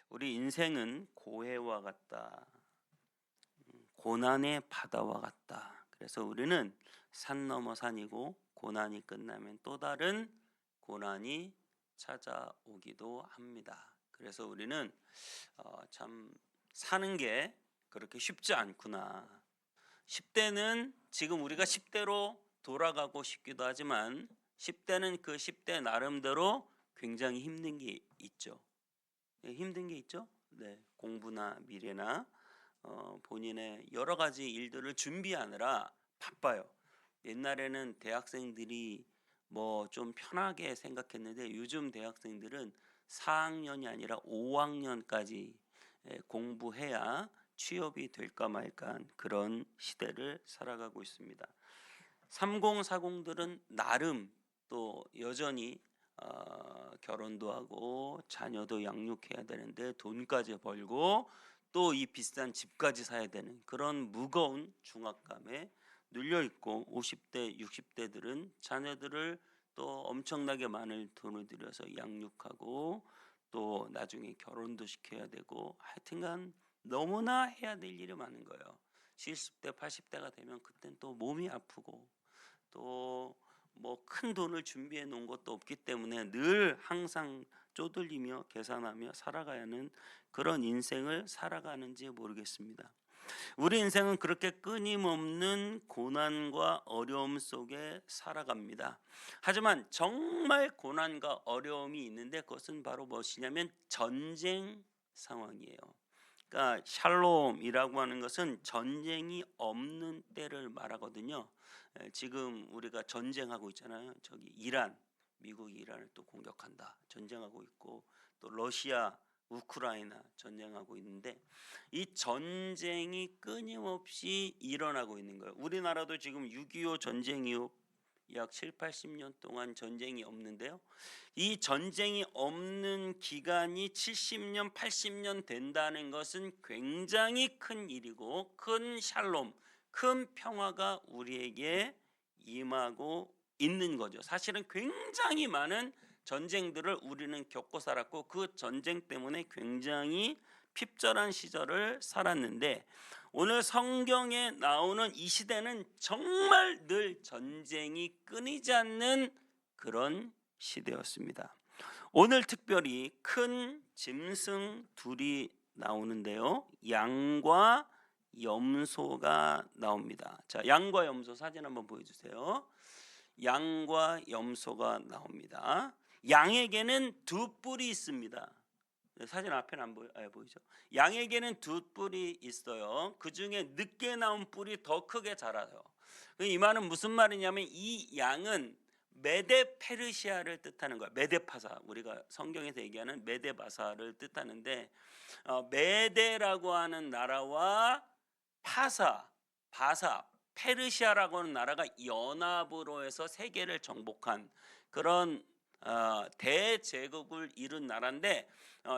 우리 인생은 고해와 같다. 고난의 바다와 같다. 그래서 우리는 산 넘어 산이고 고난이 끝나면 또 다른 고난이 찾아오기도 합니다. 그래서 우리는 참 사는 게 그렇게 쉽지 않구나. 10대는 지금 우리가 10대로 돌아가고 싶기도 하지만 10대는 그 10대 나름대로 굉장히 힘든 게 있죠. 힘든 게 있죠. 네, 공부나 미래나 본인의 여러 가지 일들을 준비하느라 바빠요. 옛날에는 대학생들이 뭐 좀 편하게 생각했는데 요즘 대학생들은 4학년이 아니라 5학년까지 공부해야 취업이 될까 말까 한 그런 시대를 살아가고 있습니다. 3040들은 나름 또 여전히 결혼도 하고 자녀도 양육해야 되는데 돈까지 벌고 또 이 비싼 집까지 사야 되는 그런 무거운 중압감에 눌려 있고 50대, 60대들은 자녀들을 또 엄청나게 많은 돈을 들여서 양육하고 또 나중에 결혼도 시켜야 되고 하여튼간 너무나 해야 될 일이 많은 거예요. 70대, 80대가 되면 그땐 또 몸이 아프고 또 뭐 큰 돈을 준비해 놓은 것도 없기 때문에 늘 항상 쪼들리며 계산하며 살아가야 하는 그런 인생을 살아가는지 모르겠습니다. 우리 인생은 그렇게 끊임없는 고난과 어려움 속에 살아갑니다. 하지만 정말 고난과 어려움이 있는데 그것은 바로 무엇이냐면 전쟁 상황이에요. 그러니까 샬롬이라고 하는 것은 전쟁이 없는 때를 말하거든요. 지금 우리가 전쟁하고 있잖아요. 저기 이란, 미국이 이란을 또 공격한다. 전쟁하고 있고 또 러시아, 우크라이나 전쟁하고 있는데 이 전쟁이 끊임없이 일어나고 있는 거예요. 우리나라도 지금 6.25 전쟁 이후 약 7, 80년 동안 전쟁이 없는데요. 이 전쟁이 없는 기간이 70년, 80년 된다는 것은 굉장히 큰 일이고 큰 샬롬, 큰 평화가 우리에게 임하고 있는 거죠. 사실은 굉장히 많은 전쟁들을 우리는 겪고 살았고 그 전쟁 때문에 굉장히 핍절한 시절을 살았는데 오늘 성경에 나오는 이 시대는 정말 늘 전쟁이 끊이지 않는 그런 시대였습니다. 오늘 특별히 큰 짐승 둘이 나오는데요. 양과 염소가 나옵니다. 자, 양과 염소 사진 한번 보여주세요. 양과 염소가 나옵니다. 양에게는 두 뿔이 있습니다. 사진 앞에는 안 보이죠? 양에게는 두 뿔이 있어요. 그 중에 늦게 나온 뿔이 더 크게 자라요. 이 말은 무슨 말이냐면 이 양은 메데 페르시아를 뜻하는 거야. 메데파사, 우리가 성경에서 얘기하는 메데바사를 뜻하는데 메데라고 하는 나라와 파사, 바사, 페르시아라고 하는 나라가 연합으로 해서 세계를 정복한 그런 대제국을 이룬 나라인데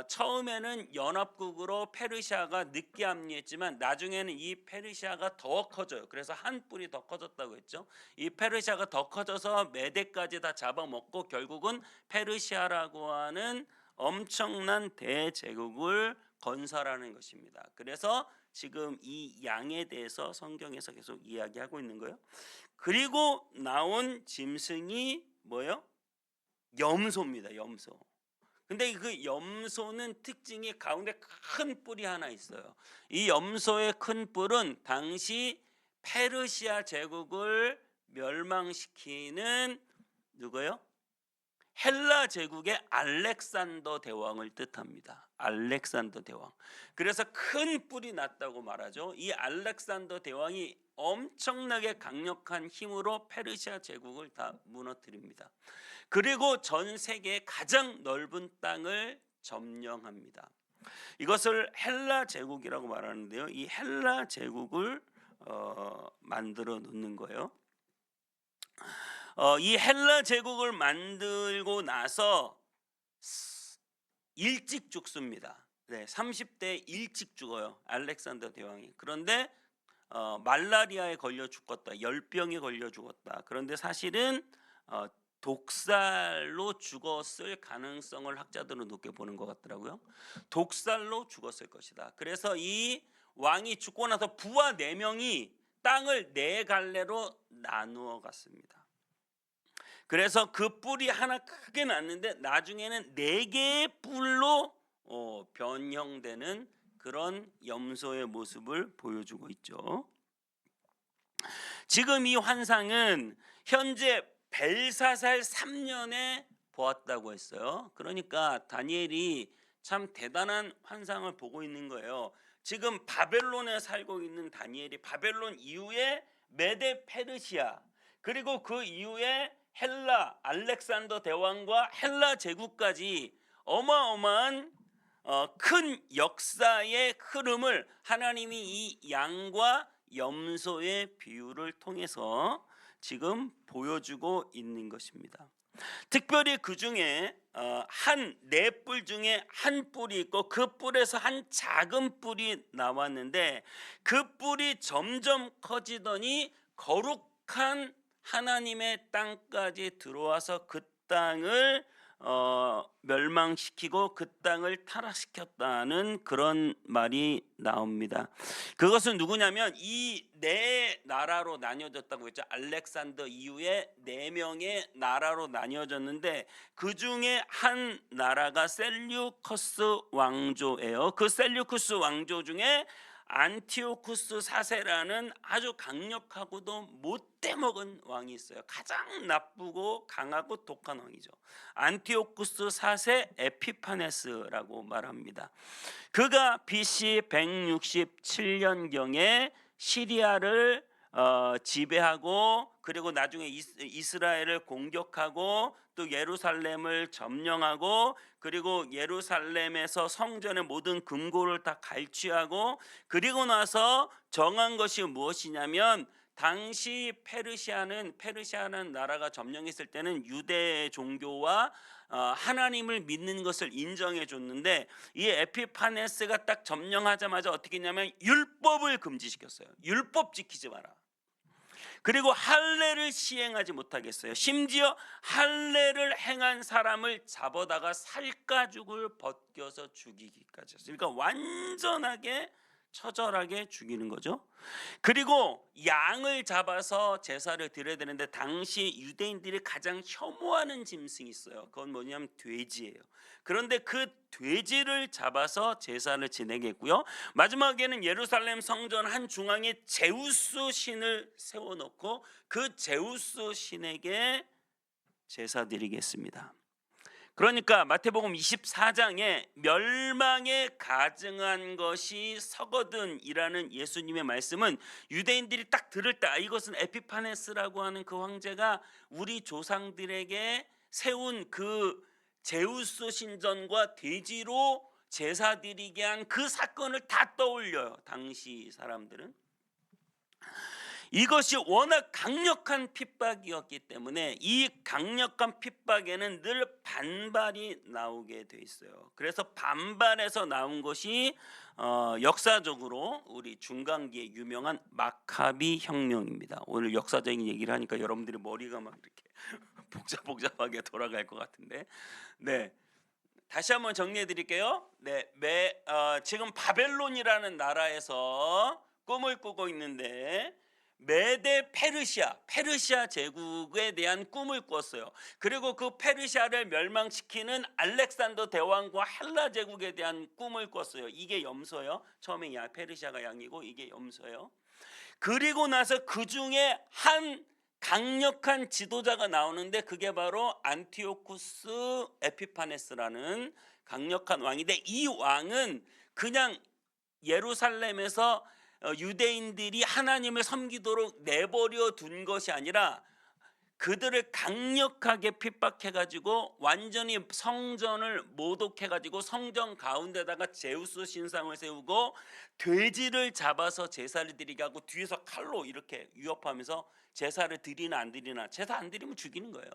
처음에는 연합국으로 페르시아가 늦게 합류했지만 나중에는 이 페르시아가 더 커져요. 그래서 한 뿔이 더 커졌다고 했죠. 이 페르시아가 더 커져서 메대까지 다 잡아먹고 결국은 페르시아라고 하는 엄청난 대제국을 건설하는 것입니다. 그래서 지금 이 양에 대해서 성경에서 계속 이야기하고 있는 거예요. 그리고 나온 짐승이 뭐예요? 염소입니다. 염소. 근데 그 염소는 특징이 가운데 큰 뿔이 하나 있어요. 이 염소의 큰 뿔은 당시 페르시아 제국을 멸망시키는 누구요? 헬라 제국의 알렉산더 대왕을 뜻합니다. 알렉산더 대왕. 그래서 큰 뿔이 났다고 말하죠. 이 알렉산더 대왕이 엄청나게 강력한 힘으로 페르시아 제국을 다 무너뜨립니다. 그리고 전 세계의 가장 넓은 땅을 점령합니다. 이것을 헬라 제국이라고 말하는데요. 이 헬라 제국을 만들어 놓는 거예요. 이 헬라 제국을 만들고 나서 일찍 죽습니다. 네, 30대 일찍 죽어요. 알렉산더 대왕이. 그런데 말라리아에 걸려 죽었다. 열병에 걸려 죽었다. 그런데 사실은 독살로 죽었을 가능성을 학자들은 높게 보는 것 같더라고요. 독살로 죽었을 것이다. 그래서 이 왕이 죽고 나서 부하 4명이 땅을 4갈래로 나누어 갔습니다. 그래서 그 뿔이 하나 크게 났는데 나중에는 4개의 뿔로 변형되는 그런 염소의 모습을 보여주고 있죠. 지금 이 환상은 현재 벨사살 3년에 보았다고 했어요. 그러니까 다니엘이 참 대단한 환상을 보고 있는 거예요. 지금 바벨론에 살고 있는 다니엘이 바벨론 이후에 메데 페르시아, 그리고 그 이후에 헬라 알렉산더 대왕과 헬라 제국까지 어마어마한 큰 역사의 흐름을 하나님이 이 양과 염소의 비유를 통해서 지금 보여주고 있는 것입니다. 특별히 그 중에 한 4뿔 중에 한 뿔이 있고 그 뿔에서 한 작은 뿔이 나왔는데 그 뿔이 점점 커지더니 거룩한 하나님의 땅까지 들어와서 그 땅을 멸망시키고 그 땅을 타락시켰다는 그런 말이 나옵니다. 그것은 누구냐면 이 4나라로 나뉘어졌다고 했죠. 알렉산더 이후에 4명의 나라로 나뉘어졌는데 그 중에 한 나라가 셀류커스 왕조예요. 그 셀류커스 왕조 중에 안티오쿠스 4세라는 아주 강력하고도 못돼먹은 왕이 있어요. 가장 나쁘고 강하고 독한 왕이죠. 안티오쿠스 4세 에피파네스라고 말합니다. 그가 BC 167년경에 시리아를 지배하고 그리고 나중에 이스라엘을 공격하고 또 예루살렘을 점령하고 그리고 예루살렘에서 성전의 모든 금고를 다 갈취하고 그리고 나서 정한 것이 무엇이냐면 당시 페르시아는 나라가 점령했을 때는 유대 종교와 하나님을 믿는 것을 인정해 줬는데 이 에피파네스가 딱 점령하자마자 어떻게 했냐면 율법을 금지시켰어요. 율법 지키지 마라. 그리고 할례를 시행하지 못하겠어요. 심지어 할례를 행한 사람을 잡아다가 살가죽을 벗겨서 죽이기까지 했어요. 그러니까 완전하게 처절하게 죽이는 거죠. 그리고 양을 잡아서 제사를 드려야 되는데 당시 유대인들이 가장 혐오하는 짐승이 있어요. 그건 뭐냐면 돼지예요. 그런데 그 돼지를 잡아서 제사를 지내게 했고요. 마지막에는 예루살렘 성전 한 중앙에 제우스 신을 세워놓고 그 제우스 신에게 제사 드리겠습니다. 그러니까 마태복음 24장에 멸망에 가증한 것이 서거든이라는 예수님의 말씀은 유대인들이 딱 들을 때 이것은 에피파네스라고 하는 그 황제가 우리 조상들에게 세운 그 제우스 신전과 돼지로 제사 드리게 한 그 사건을 다 떠올려요. 당시 사람들은. 이것이 워낙 강력한 핍박이었기 때문에 이 강력한 핍박에는 늘 반발이 나오게 돼 있어요. 그래서 반발에서 나온 것이 역사적으로 우리 중간기에 유명한 마카비 혁명입니다. 오늘 역사적인 얘기를 하니까 여러분들이 머리가 막 이렇게 복잡하게 돌아갈 것 같은데, 네. 다시 한번 정리해 드릴게요. 네, 지금 바벨론이라는 나라에서 꿈을 꾸고 있는데 메데 페르시아 제국에 대한 꿈을 꿨어요. 그리고 그 페르시아를 멸망시키는 알렉산더 대왕과 헬라 제국에 대한 꿈을 꿨어요. 이게 염소예요. 처음에 페르시아가 양이고 이게 염소예요. 그리고 나서 그 중에 한 강력한 지도자가 나오는데 그게 바로 안티오쿠스 에피파네스라는 강력한 왕인데 이 왕은 그냥 예루살렘에서 유대인들이 하나님을 섬기도록 내버려 둔 것이 아니라 그들을 강력하게 핍박해가지고 완전히 성전을 모독해가지고 성전 가운데다가 제우스 신상을 세우고 돼지를 잡아서 제사를 드리게 하고 뒤에서 칼로 이렇게 위협하면서 제사를 드리나 안 드리나, 제사 안 드리면 죽이는 거예요.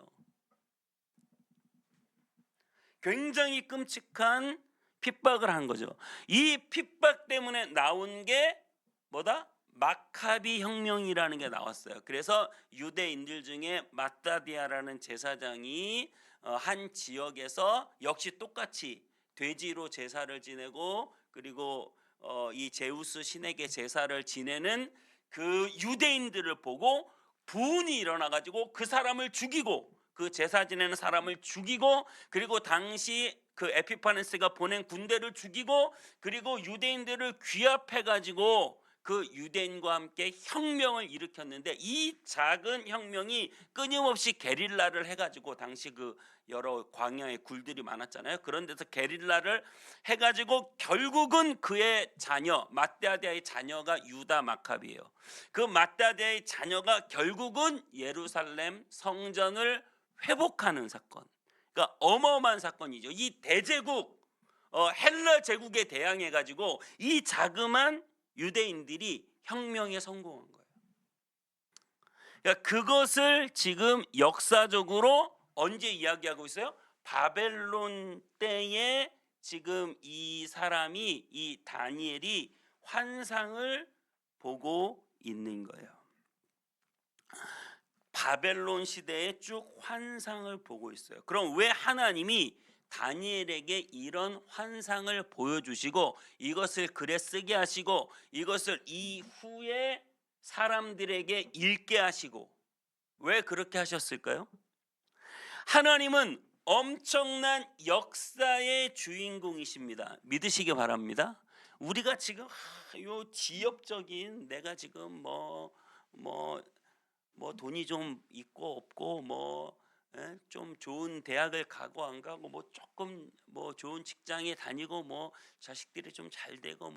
굉장히 끔찍한 핍박을 한 거죠. 이 핍박 때문에 나온 게 뭐다? 마카비 혁명이라는 게 나왔어요. 그래서 유대인들 중에 마따디아라는 제사장이 한 지역에서 역시 똑같이 돼지로 제사를 지내고, 그리고 이 제우스 신에게 제사를 지내는 그 유대인들을 보고 분이 일어나 가지고 그 사람을 죽이고, 그 제사 지내는 사람을 죽이고, 그리고 당시 그 에피파네스가 보낸 군대를 죽이고, 그리고 유대인들을 귀합해 가지고 그 유대인과 함께 혁명을 일으켰는데, 이 작은 혁명이 끊임없이 게릴라를 해가지고, 당시 그 여러 광야에 굴들이 많았잖아요. 그런 데서 게릴라를 해가지고 결국은 그의 자녀 마따디아의 자녀가 유다 마카비예요. 그 마따디아의 자녀가 결국은 예루살렘 성전을 회복하는 사건. 그러니까 어마어마한 사건이죠. 이 대제국 헬라 제국에 대항해 가지고 이 자그만 유대인들이 혁명에 성공한 거예요. 그러니까 그것을 지금 역사적으로 언제 이야기하고 있어요? 바벨론 때에 지금 이 사람이, 이 다니엘이 환상을 보고 있는 거예요. 바벨론 시대에 쭉 환상을 보고 있어요. 그럼 왜 하나님이 다니엘에게 이런 환상을 보여주시고 이것을 글에 쓰게 하시고 이것을 이후에 사람들에게 읽게 하시고 왜 그렇게 하셨을까요? 하나님은 엄청난 역사의 주인공이십니다. 믿으시기 바랍니다. 우리가 지금 요 지엽적인, 내가 지금 뭐 돈이 좀 있고 없고 좀 좋은 대학을 가고 안 가고 조금 좋은 직장에 다니고 자식들이 좀 잘 되고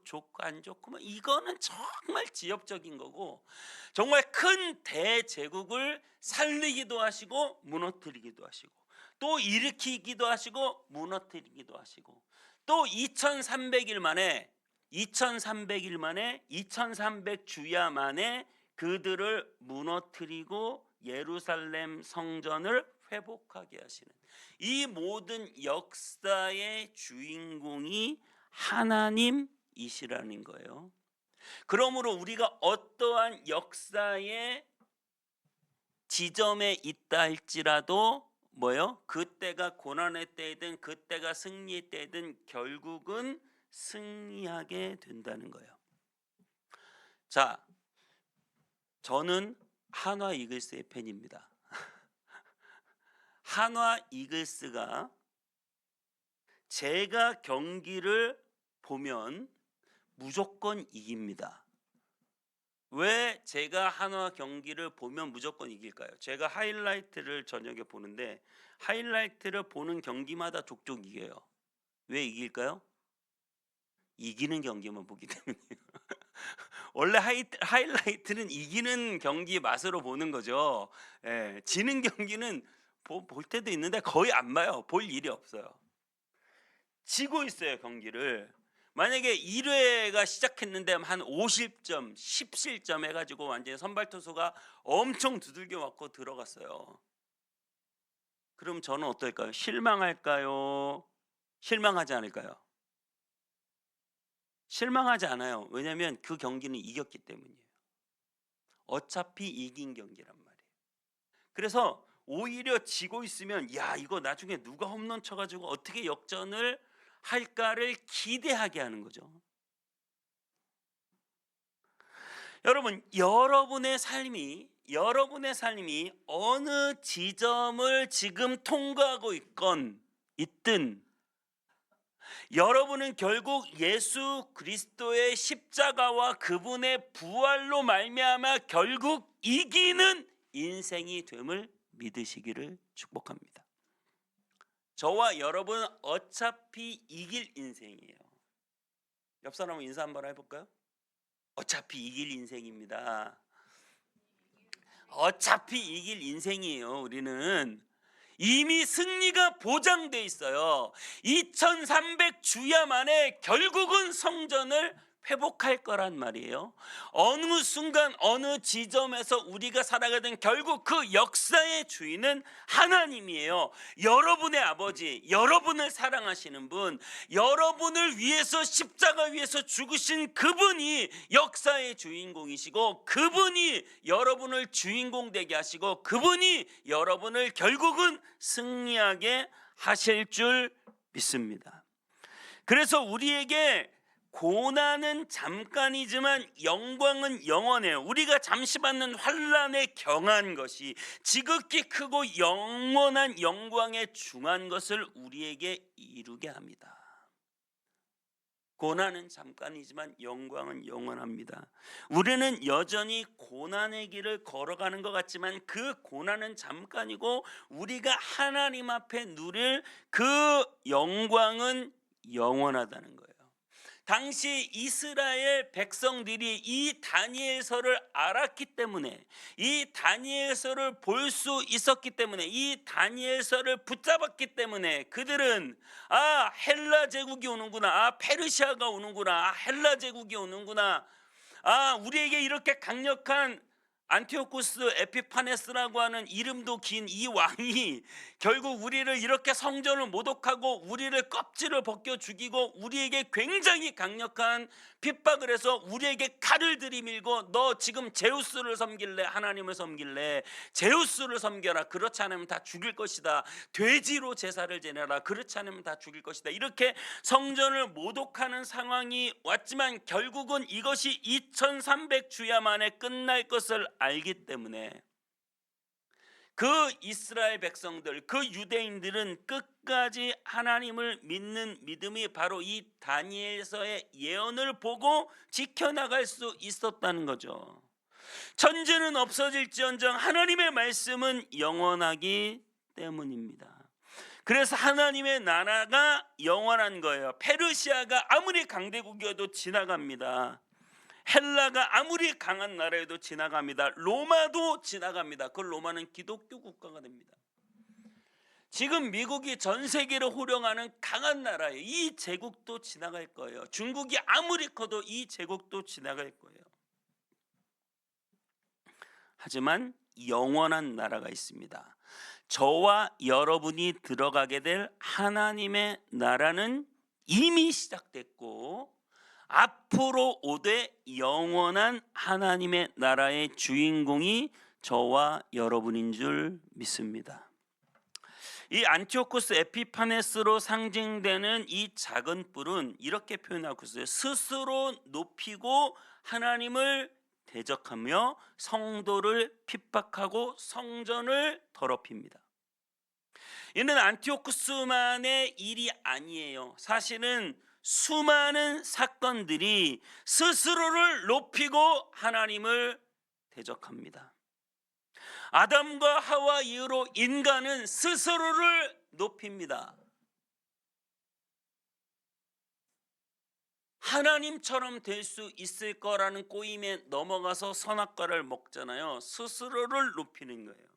좋고 안 좋고 이거는 정말 지엽적인 거고, 정말 큰 대제국을 살리기도 하시고 무너뜨리기도 하시고 또 일으키기도 하시고 무너뜨리기도 하시고, 또 2300일 만에 2300주야 만에 그들을 무너뜨리고 예루살렘 성전을 회복하게 하시는 이 모든 역사의 주인공이 하나님이시라는 거예요. 그러므로 우리가 어떠한 역사의 지점에 있다 할지라도 그때가 고난의 때이든 그때가 승리의 때이든 결국은 승리하게 된다는 거예요. 자, 저는 한화 이글스의 팬입니다. 한화 이글스가 제가 경기를 보면 무조건 이깁니다. 왜 제가 한화 경기를 보면 무조건 이길까요? 제가 하이라이트를 저녁에 보는데 하이라이트를 보는 경기마다 족족 이겨요. 왜 이길까요? 이기는 경기만 보기 때문이에요. 원래 하이라이트는 이기는 경기 맛으로 보는 거죠. 지는 경기는 볼 때도 있는데 거의 안 봐요. 볼 일이 없어요. 지고 있어요 경기를. 만약에 1회가 시작했는데 한 50점, 17점 해가지고 완전히 선발 투수가 엄청 두들겨 맞고 들어갔어요. 그럼 저는 어떨까요? 실망할까요? 실망하지 않을까요? 실망하지 않아요. 왜냐하면 그 경기는 이겼기 때문이에요. 어차피 이긴 경기란 말이에요. 그래서 오히려 지고 있으면 이거 나중에 누가 홈런 쳐가지고 어떻게 역전을 할까를 기대하게 하는 거죠. 여러분, 여러분의 삶이 어느 지점을 지금 통과하고 있든 여러분은 결국 예수 그리스도의 십자가와 그분의 부활로 말미암아 결국 이기는 인생이 됨을 믿으시기를 축복합니다. 저와 여러분은 어차피 이길 인생이에요. 옆 사람하고 인사 한번 해볼까요? 어차피 이길 인생입니다. 어차피 이길 인생이에요. 우리는 이미 승리가 보장돼 있어요. 2300주야 만에 결국은 성전을 회복할 거란 말이에요. 어느 순간 어느 지점에서 우리가 살아가던 결국 그 역사의 주인은 하나님이에요. 여러분의 아버지, 여러분을 사랑하시는 분, 여러분을 위해서 십자가 위에서 죽으신 그분이 역사의 주인공이시고, 그분이 여러분을 주인공 되게 하시고, 그분이 여러분을 결국은 승리하게 하실 줄 믿습니다. 그래서 우리에게 고난은 잠깐이지만 영광은 영원해요. 우리가 잠시 받는 환난에 경한 것이 지극히 크고 영원한 영광에 중한 것을 우리에게 이루게 합니다. 고난은 잠깐이지만 영광은 영원합니다. 우리는 여전히 고난의 길을 걸어가는 것 같지만 그 고난은 잠깐이고 우리가 하나님 앞에 누릴 그 영광은 영원하다는 거예요. 당시 이스라엘 백성들이 이 다니엘서를 알았기 때문에, 이 다니엘서를 볼 수 있었기 때문에, 이 다니엘서를 붙잡았기 때문에 그들은 헬라 제국이 오는구나, 페르시아가 오는구나, 헬라 제국이 오는구나, 우리에게 이렇게 강력한 안티오쿠스 에피파네스라고 하는 이름도 긴 이 왕이 결국 우리를 이렇게 성전을 모독하고 우리를 껍질을 벗겨 죽이고 우리에게 굉장히 강력한 핍박을 해서 우리에게 칼을 들이밀고, 너 지금 제우스를 섬길래, 하나님을 섬길래? 제우스를 섬겨라. 그렇지 않으면 다 죽일 것이다. 돼지로 제사를 지내라. 그렇지 않으면 다 죽일 것이다. 이렇게 성전을 모독하는 상황이 왔지만 결국은 이것이 2300주야 만에 끝날 것을 알기 때문에 그 이스라엘 백성들, 그 유대인들은 끝까지 하나님을 믿는 믿음이 바로 이 다니엘서의 예언을 보고 지켜나갈 수 있었다는 거죠. 천지는 없어질지언정 하나님의 말씀은 영원하기 때문입니다. 그래서 하나님의 나라가 영원한 거예요. 페르시아가 아무리 강대국이어도 지나갑니다. 헬라가 아무리 강한 나라에도 지나갑니다. 로마도 지나갑니다. 그 로마는 기독교 국가가 됩니다. 지금 미국이 전 세계를 호령하는 강한 나라예요. 이 제국도 지나갈 거예요. 중국이 아무리 커도 이 제국도 지나갈 거예요. 하지만 영원한 나라가 있습니다. 저와 여러분이 들어가게 될 하나님의 나라는 이미 시작됐고 앞으로 오되 영원한 하나님의 나라의 주인공이 저와 여러분인 줄 믿습니다. 이 안티오쿠스 에피파네스로 상징되는 이 작은 뿔은 이렇게 표현하고 있어요. 스스로 높이고 하나님을 대적하며 성도를 핍박하고 성전을 더럽힙니다. 이는 안티오쿠스만의 일이 아니에요. 사실은 수많은 사건들이 스스로를 높이고 하나님을 대적합니다. 아담과 하와 이후로 인간은 스스로를 높입니다. 하나님처럼 될 수 있을 거라는 꼬임에 넘어가서 선악과를 먹잖아요. 스스로를 높이는 거예요.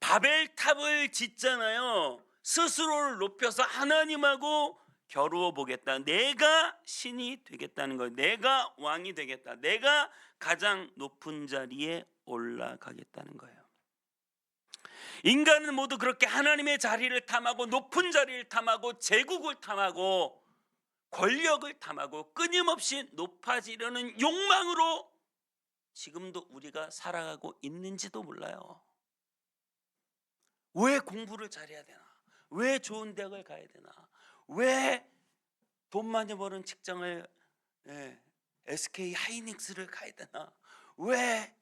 바벨탑을 짓잖아요. 스스로를 높여서 하나님하고 겨루어 보겠다. 내가 신이 되겠다는 거예요. 내가 왕이 되겠다. 내가 가장 높은 자리에 올라가겠다는 거예요. 인간은 모두 그렇게 하나님의 자리를 탐하고 높은 자리를 탐하고 제국을 탐하고 권력을 탐하고 끊임없이 높아지려는 욕망으로 지금도 우리가 살아가고 있는지도 몰라요. 왜 공부를 잘해야 되나? 왜 좋은 대학을 가야 되나? 왜 돈 많이 버는 직장을 SK 하이닉스를 가야 되나? 왜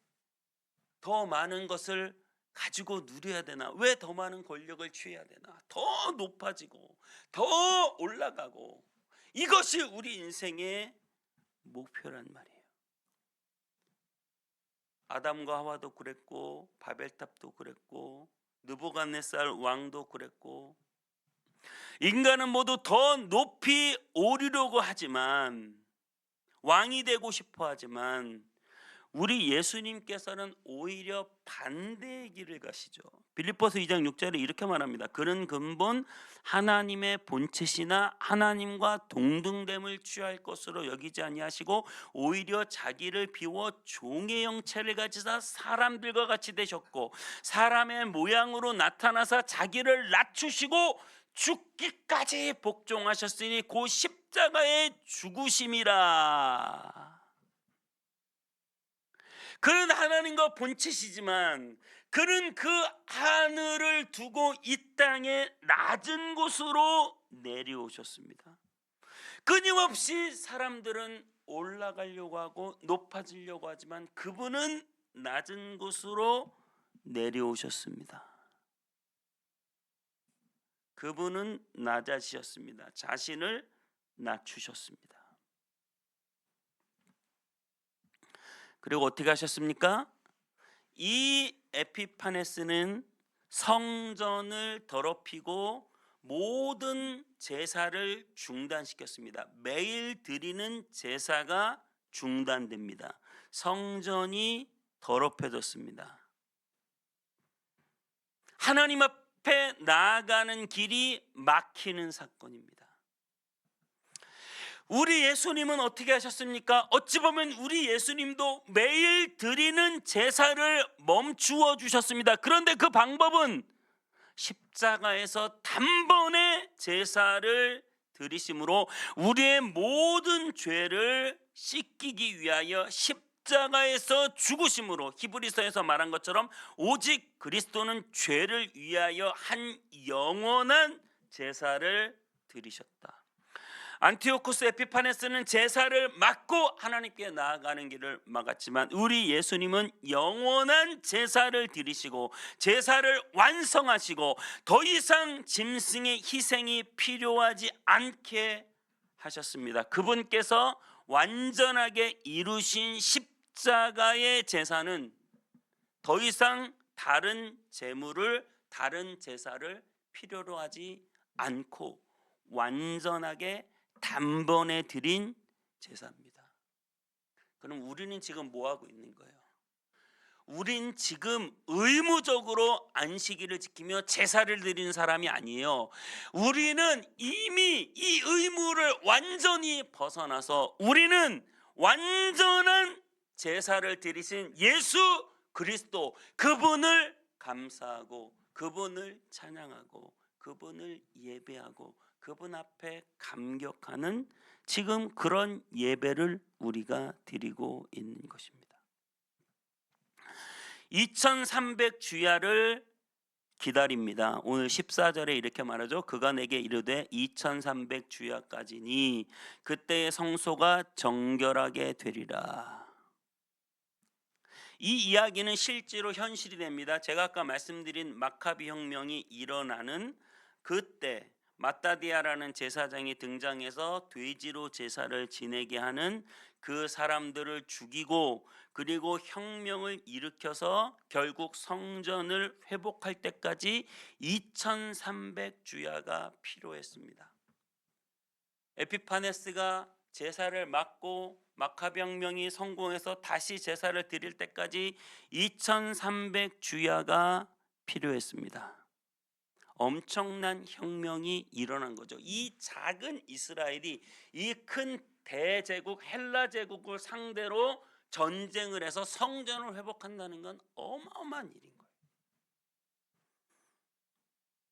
더 많은 것을 가지고 누려야 되나? 왜 더 많은 권력을 취해야 되나? 더 높아지고 더 올라가고, 이것이 우리 인생의 목표란 말이에요. 아담과 하와도 그랬고 바벨탑도 그랬고 느부갓네살 왕도 그랬고, 인간은 모두 더 높이 오르려고 하지만, 왕이 되고 싶어 하지만 우리 예수님께서는 오히려 반대의 길을 가시죠. 빌립보서 2장 6절에 이렇게 말합니다. 그는 근본 하나님의 본체시나 하나님과 동등됨을 취할 것으로 여기지 아니하시고 오히려 자기를 비워 종의 형체를 가지사 사람들과 같이 되셨고 사람의 모양으로 나타나사 자기를 낮추시고 죽기까지 복종하셨으니 곧 십자가의 죽으심이라. 그는 하나님과 본체시지만 그는 그 하늘을 두고 이 땅의 낮은 곳으로 내려오셨습니다. 끊임없이 사람들은 올라가려고 하고 높아지려고 하지만 그분은 낮은 곳으로 내려오셨습니다. 그분은 낮아지셨습니다. 자신을 낮추셨습니다. 그리고 어떻게 하셨습니까? 이 에피파네스는 성전을 더럽히고 모든 제사를 중단시켰습니다. 매일 드리는 제사가 중단됩니다. 성전이 더럽혀졌습니다. 하나님 앞에 나아가는 길이 막히는 사건입니다. 우리 예수님은 어떻게 하셨습니까? 어찌 보면 우리 예수님도 매일 드리는 제사를 멈추어 주셨습니다. 그런데 그 방법은 십자가에서 단번에 제사를 드리심으로 우리의 모든 죄를 씻기기 위하여 십자가에서 죽으심으로 히브리서에서 말한 것처럼 오직 그리스도는 죄를 위하여 한 영원한 제사를 드리셨다. 안티오코스 에피파네스는 제사를 막고 하나님께 나아가는 길을 막았지만 우리 예수님은 영원한 제사를 드리시고 제사를 완성하시고 더 이상 짐승의 희생이 필요하지 않게 하셨습니다. 그분께서 완전하게 이루신 십자가의 제사는 더 이상 다른 제물을 다른 제사를 필요로 하지 않고 완전하게 단번에 드린 제사입니다. 그럼 우리는 지금 뭐 하고 있는 거예요? 우린 지금 의무적으로 안식일을 지키며 제사를 드리는 사람이 아니에요. 우리는 이미 이 의무를 완전히 벗어나서 우리는 완전한 제사를 드리신 예수 그리스도 그분을 감사하고 그분을 찬양하고 그분을 예배하고 그분 앞에 감격하는 지금 그런 예배를 우리가 드리고 있는 것입니다. 2300주야를 기다립니다. 오늘 14절에 이렇게 말하죠. 그가 내게 이르되 2300주야까지니 그때의 성소가 정결하게 되리라. 이 이야기는 실제로 현실이 됩니다. 제가 아까 말씀드린 마카비 혁명이 일어나는 그때 마따디아라는 제사장이 등장해서 돼지로 제사를 지내게 하는 그 사람들을 죽이고 그리고 혁명을 일으켜서 결국 성전을 회복할 때까지 2300주야가 필요했습니다. 에피파네스가 제사를 막고 마카비 혁명이 성공해서 다시 제사를 드릴 때까지 2300주야가 필요했습니다. 엄청난 혁명이 일어난 거죠. 이 작은 이스라엘이 이 큰 대제국 헬라 제국을 상대로 전쟁을 해서 성전을 회복한다는 건 어마어마한 일인 거예요.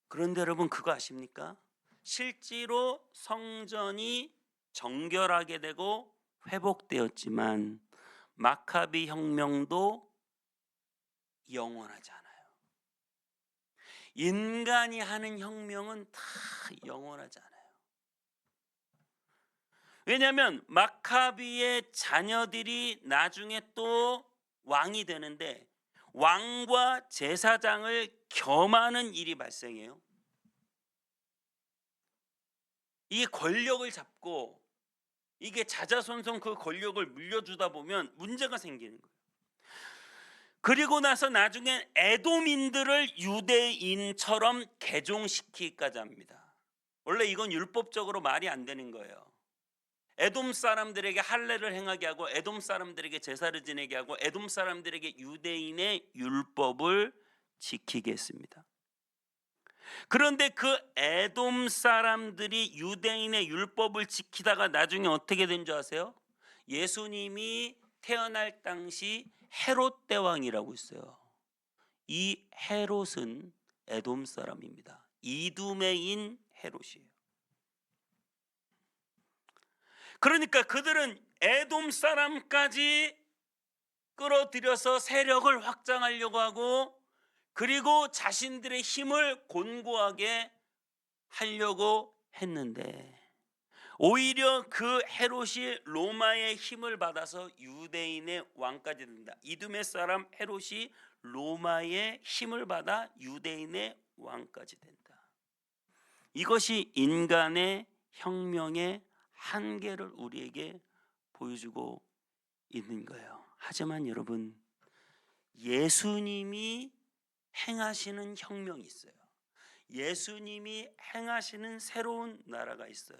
그런데 여러분 그거 아십니까? 실제로 성전이 정결하게 되고 회복되었지만 마카비 혁명도 영원하지 않아요. 인간이 하는 혁명은 다 영원하지 않아요. 왜냐하면 마카비의 자녀들이 나중에 또 왕이 되는데 왕과 제사장을 겸하는 일이 발생해요. 이게 권력을 잡고 이게 자자손손 그 권력을 물려주다 보면 문제가 생기는 거예요. 그리고 나서 나중에 에돔인들을 유대인처럼 개종시키기까지 합니다. 원래 이건 율법적으로 말이 안 되는 거예요. 에돔 사람들에게 할례를 행하게 하고 에돔 사람들에게 제사를 지내게 하고 에돔 사람들에게 유대인의 율법을 지키게 했습니다. 그런데 그 에돔 사람들이 유대인의 율법을 지키다가 나중에 어떻게 된 줄 아세요? 예수님이 태어날 당시 헤롯 대왕이라고 있어요. 이 헤롯은 에돔 사람입니다. 이두메인 헤롯이에요. 그러니까 그들은 에돔 사람까지 끌어들여서 세력을 확장하려고 하고, 그리고 자신들의 힘을 곤고하게 하려고 했는데, 오히려 그 헤롯이 로마의 힘을 받아서 유대인의 왕까지 된다. 이두메 사람 헤롯이 로마의 힘을 받아 유대인의 왕까지 된다. 이것이 인간의 혁명의 한계를 우리에게 보여주고 있는 거예요. 하지만 여러분, 예수님이 행하시는 혁명이 있어요. 예수님이 행하시는 새로운 나라가 있어요.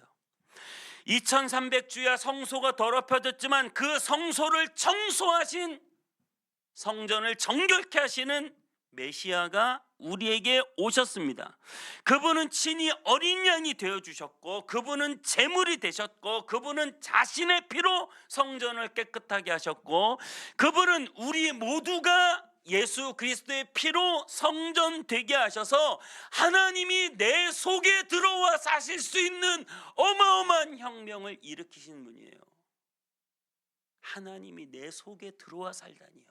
2300주야 성소가 더럽혀졌지만 그 성소를 청소하신, 성전을 정결케 하시는 메시아가 우리에게 오셨습니다. 그분은 친히 어린 양이 되어주셨고, 그분은 제물이 되셨고, 그분은 자신의 피로 성전을 깨끗하게 하셨고, 그분은 우리 모두가 예수 그리스도의 피로 성전 되게 하셔서 하나님이 내 속에 들어와 사실 수 있는 어마어마한 혁명을 일으키신 분이에요. 하나님이 내 속에 들어와 살다니요.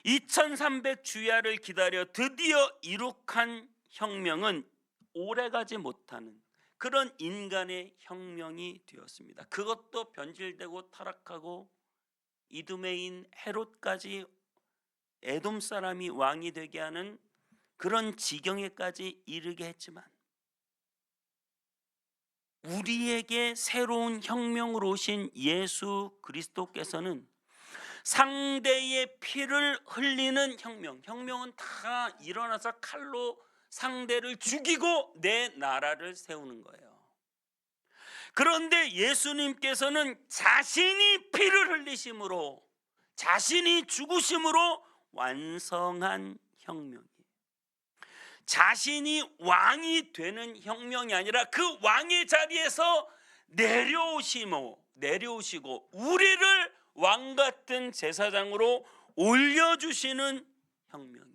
2300주야를 기다려 드디어 이룩한 혁명은 오래가지 못하는 그런 인간의 혁명이 되었습니다. 그것도 변질되고 타락하고 이두메인 헤롯까지 에돔 사람이 왕이 되게 하는 그런 지경에까지 이르게 했지만, 우리에게 새로운 혁명으로 오신 예수 그리스도께서는 상대의 피를 흘리는 혁명은 다 일어나서 칼로 상대를 죽이고 내 나라를 세우는 거예요. 그런데 예수님께서는 자신이 피를 흘리심으로, 자신이 죽으심으로 완성한 혁명이에요. 자신이 왕이 되는 혁명이 아니라 그 왕의 자리에서 내려오시고 우리를 왕 같은 제사장으로 올려주시는 혁명이에요.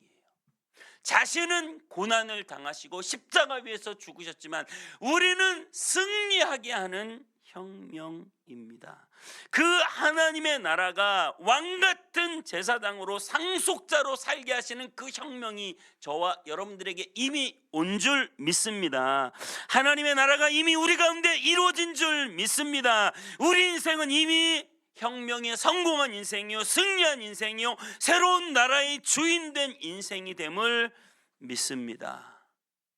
자신은 고난을 당하시고 십자가 위에서 죽으셨지만 우리는 승리하게 하는 혁명입니다. 그 하나님의 나라가 왕 같은 제사장으로 상속자로 살게 하시는 그 혁명이 저와 여러분들에게 이미 온 줄 믿습니다. 하나님의 나라가 이미 우리 가운데 이루어진 줄 믿습니다. 우리 인생은 이미 혁명에 성공한 인생이요, 승리한 인생이요, 새로운 나라의 주인된 인생이 됨을 믿습니다.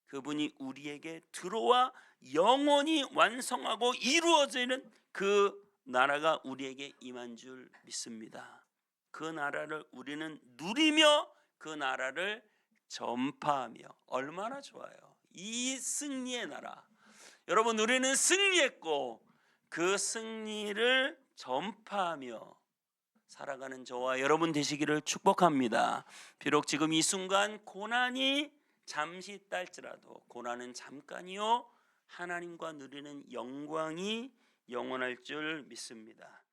그분이 우리에게 들어와 영원히 완성하고 이루어지는 그 나라가 우리에게 임한 줄 믿습니다. 그 나라를 우리는 누리며 그 나라를 전파하며, 얼마나 좋아요. 이 승리의 나라, 여러분, 우리는 승리했고 그 승리를 전파하며 살아가는 저와 여러분 되시기를 축복합니다. 비록 지금 이 순간 고난이 잠시 있달지라도 고난은 잠깐이요 하나님과 누리는 영광이 영원할 줄 믿습니다.